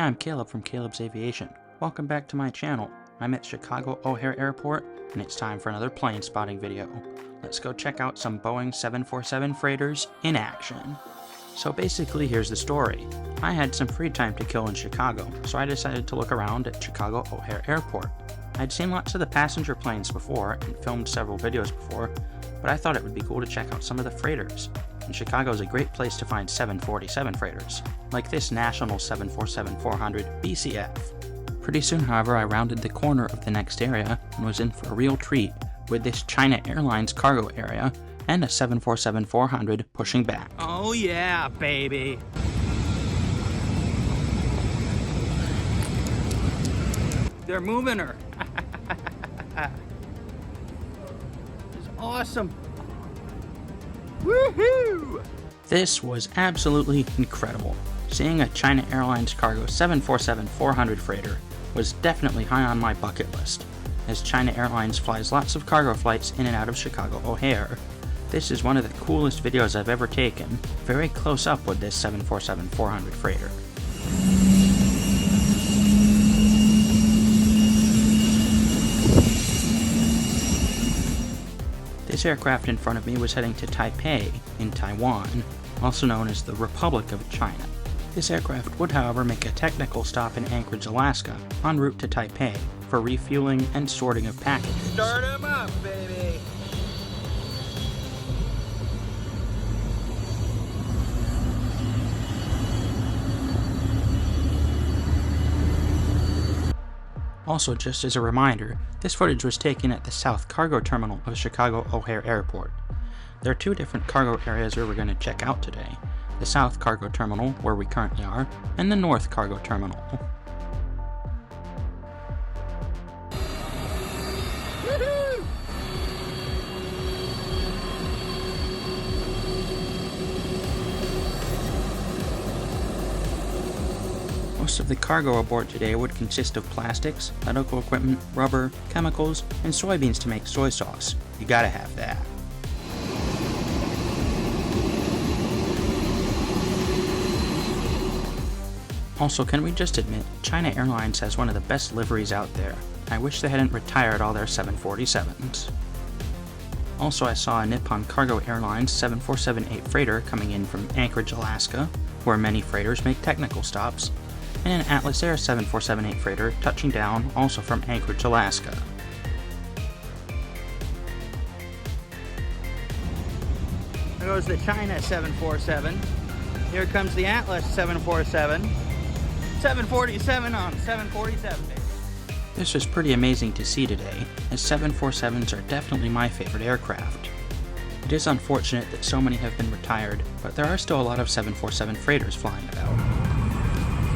I'm Caleb from Caleb's Aviation. Welcome back to my channel. I'm at Chicago O'Hare Airport, and it's time for another plane spotting video. Let's go check out some Boeing 747 freighters in action. So basically, here's the story. I had some free time to kill in Chicago, so I decided to look around at Chicago O'Hare Airport. I'd seen lots of the passenger planes before and filmed several videos before, but I thought it would be cool to check out some of the freighters. And Chicago is a great place to find 747 freighters, like this National 747-400 BCF. Pretty soon, however, I rounded the corner of the next area and was in for a real treat with this China Airlines cargo area and a 747-400 pushing back. Oh yeah, baby! They're moving her! It's awesome! Woohoo! This was absolutely incredible. Seeing a China Airlines Cargo 747-400 freighter was definitely high on my bucket list, as China Airlines flies lots of cargo flights in and out of Chicago O'Hare. This is one of the coolest videos I've ever taken, very close up with this 747-400 freighter. This aircraft in front of me was heading to Taipei in Taiwan, also known as the Republic of China. This aircraft would, however, make a technical stop in Anchorage, Alaska, en route to Taipei for refueling and sorting of packages. Start 'em up, baby! Also, just as a reminder, this footage was taken at the South Cargo Terminal of Chicago O'Hare Airport. There are two different cargo areas where we're going to check out today. The South Cargo Terminal, where we currently are, and the North Cargo Terminal. Woohoo! Most of the cargo aboard today would consist of plastics, medical equipment, rubber, chemicals, and soybeans to make soy sauce. You gotta have that. Also, can we just admit, China Airlines has one of the best liveries out there. I wish they hadn't retired all their 747s. Also, I saw a Nippon Cargo Airlines 747-8 freighter coming in from Anchorage, Alaska, where many freighters make technical stops, and an Atlas Air 747-8 freighter touching down also from Anchorage, Alaska. There goes the China 747. Here comes the Atlas 747. 747 on 747, baby. This was pretty amazing to see today, as 747s are definitely my favorite aircraft. It is unfortunate that so many have been retired, but there are still a lot of 747 freighters flying about.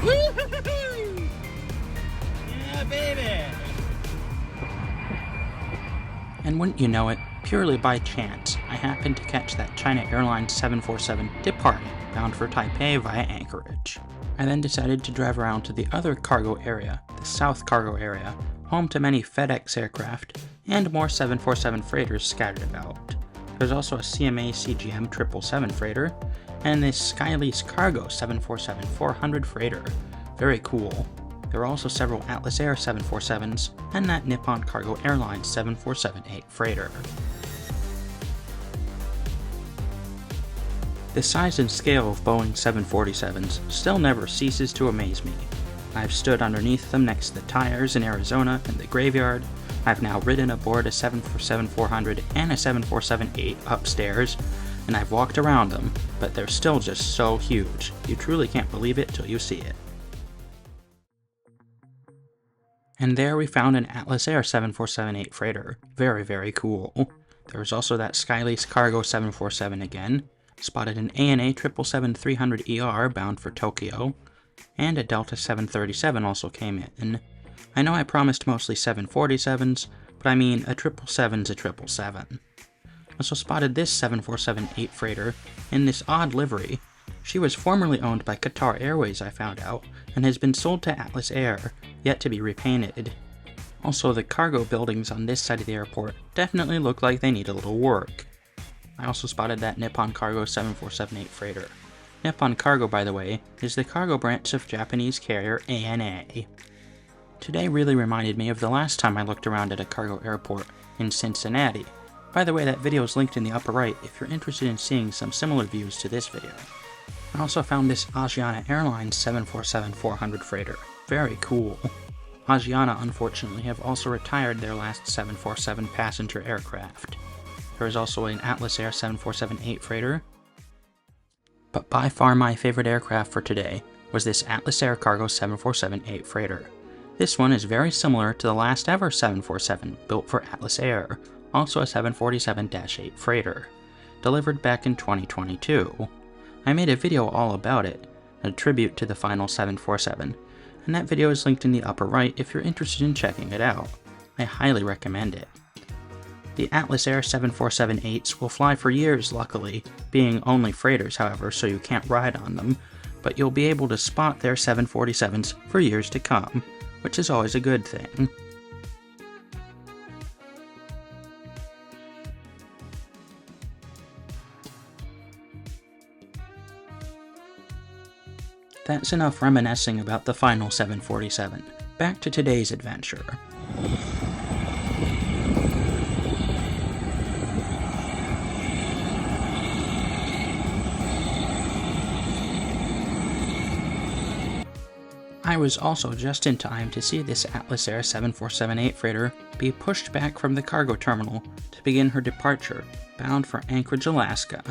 Woo-hoo-hoo-hoo! Yeah, baby! And wouldn't you know it, purely by chance, I happened to catch that China Airlines 747 departing, bound for Taipei via Anchorage. I then decided to drive around to the other cargo area, the South Cargo area, home to many FedEx aircraft, and more 747 freighters scattered about. There's also a CMA CGM 777 freighter, and this Skylease Cargo 747-400 freighter. Very cool. There are also several Atlas Air 747s, and that Nippon Cargo Airlines 747-8 freighter. The size and scale of Boeing 747s still never ceases to amaze me. I've stood underneath them next to the tires in Arizona and the graveyard. I've now ridden aboard a 747-400 and a 747-8 upstairs, and I've walked around them, but they're still just so huge. You truly can't believe it till you see it. And there we found an Atlas Air 747-8 freighter. Very, very cool. There was also that Skylease Cargo 747 again. Spotted an ANA 777-300ER bound for Tokyo, and a Delta 737 also came in. I know I promised mostly 747s, but I mean a 777's a 777. Also spotted this 747-8 freighter in this odd livery. She was formerly owned by Qatar Airways, I found out, and has been sold to Atlas Air, yet to be repainted. Also, the cargo buildings on this side of the airport definitely look like they need a little work. I also spotted that Nippon Cargo 747-8 freighter. Nippon Cargo, by the way, is the cargo branch of Japanese carrier ANA. Today really reminded me of the last time I looked around at a cargo airport in Cincinnati. By the way, that video is linked in the upper right if you're interested in seeing some similar views to this video. I also found this Asiana Airlines 747-400 freighter. Very cool. Asiana unfortunately have also retired their last 747 passenger aircraft. There is also an Atlas Air 747-8 freighter, but by far my favorite aircraft for today was this Atlas Air Cargo 747-8 freighter. This one is very similar to the last ever 747 built for Atlas Air, also a 747-8 freighter, delivered back in 2022. I made a video all about it, a tribute to the final 747, and that video is linked in the upper right if you're interested in checking it out. I highly recommend it. The Atlas Air 747-8s will fly for years, luckily, being only freighters however, so you can't ride on them, but you'll be able to spot their 747s for years to come, which is always a good thing. That's enough reminiscing about the final 747. Back to today's adventure. I was also just in time to see this Atlas Air 747-8 freighter be pushed back from the cargo terminal to begin her departure, bound for Anchorage, Alaska.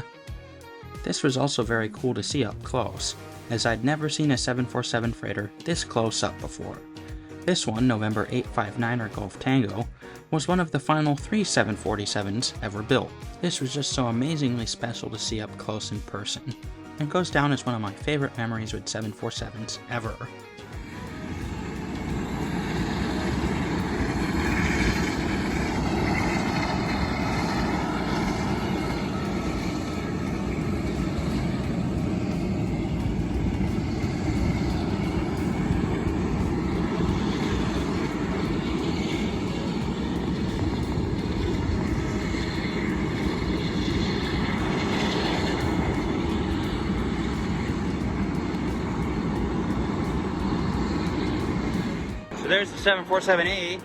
This was also very cool to see up close, as I'd never seen a 747 freighter this close up before. This one, November 859er Golf Tango, was one of the final 3 747s ever built. This was just so amazingly special to see up close in person, and goes down as one of my favorite memories with 747s ever. There's the 747E.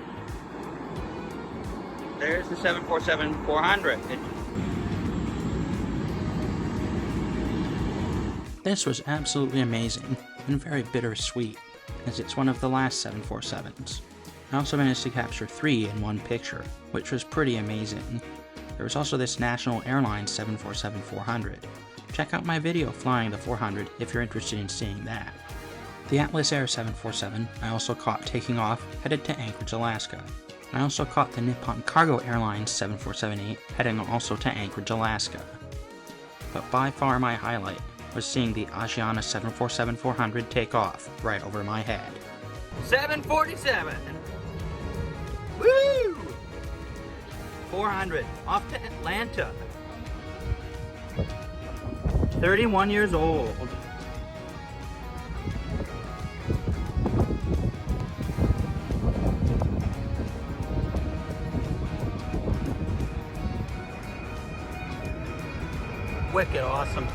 There's the 747-400. This was absolutely amazing, and very bittersweet, as it's one of the last 747s. I also managed to capture 3 in one picture, which was pretty amazing. There was also this National Airlines 747-400. Check out my video flying the 400 if you're interested in seeing that. The Atlas Air 747 I also caught taking off, headed to Anchorage, Alaska. I also caught the Nippon Cargo Airlines 747-8, heading also to Anchorage, Alaska. But by far my highlight was seeing the Asiana 747-400 take off right over my head. 747! Woo! 400, off to Atlanta. 31 years old. Wicked awesome.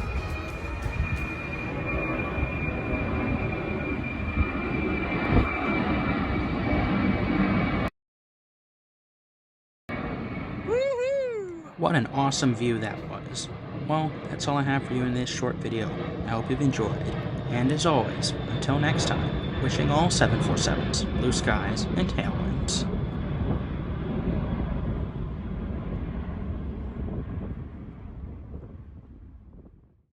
Woohoo! What an awesome view that was. Well, that's all I have for you in this short video. I hope you've enjoyed it. And as always, until next time, wishing all 747s blue skies and tailwinds.